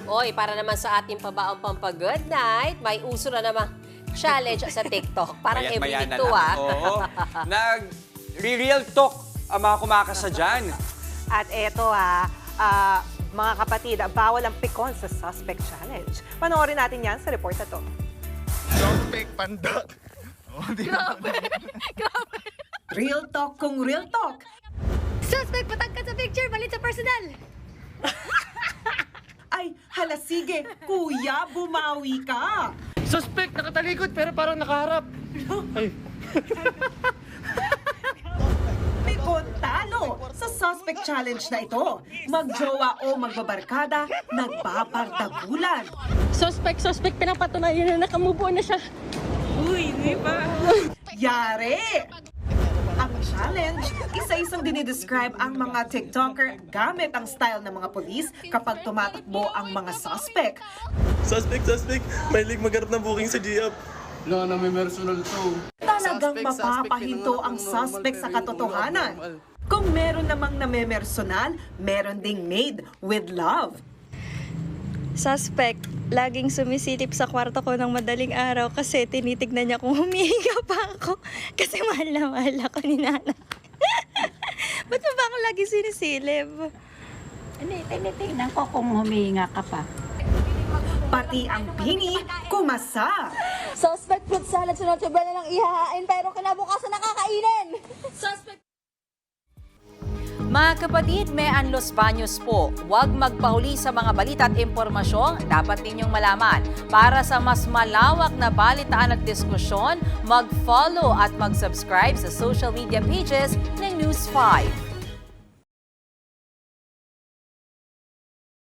Oy, para naman sa ating pabaong pampag-good night, may uso na naman challenge sa TikTok. Parang every na to, lang. Oo. Nag-real talk ang mga kumakasa dyan. At eto mga kapatid, bawal ang pikon sa Suspect Challenge. Panoorin natin yan sa report na to. Suspect pandak. Real talk kung real talk. Suspect, patangkad sa picture, malit sa personal. Ay, hala sige, kuya, bumawi ka. Suspect nakatalikod pero parang nakaharap. Ay. Pikon talo sa Suspect Challenge na ito. Magjowa o magbabarkada, nagpapartagulan. Suspect, pinapatunayan na nakamove on na siya. Yare! Ang challenge, isa-isang dinidescribe ang mga TikToker gamit ang style ng mga polis kapag tumatakbo ang mga suspect. Suspect, mahilig magharap ng booking sa GF. No, may personal to. Talagang mapapahinto ang suspect sa katotohanan. Kung meron namang namemersonal, meron ding made with love. Suspect, laging sumisilip sa kwarto ko ng madaling araw kasi tinitignan niya kung humihinga pa ako. Kasi mahal na mahal ako ni Nana. Ba't mo ba ako lagi sinisilip? Tinitingnan ko kung humihinga ka pa. Pati ang bini, kumasa. Suspect, fruit salad, sunod sobra na lang ihahain pero kinabukasan nakakainin. Suspect. Mga kapatid, may Los Baños po. Huwag magpahuli sa mga balita at impormasyong dapat ninyong malaman. Para sa mas malawak na balitaan at diskusyon, mag-follow at mag-subscribe sa social media pages ng News 5.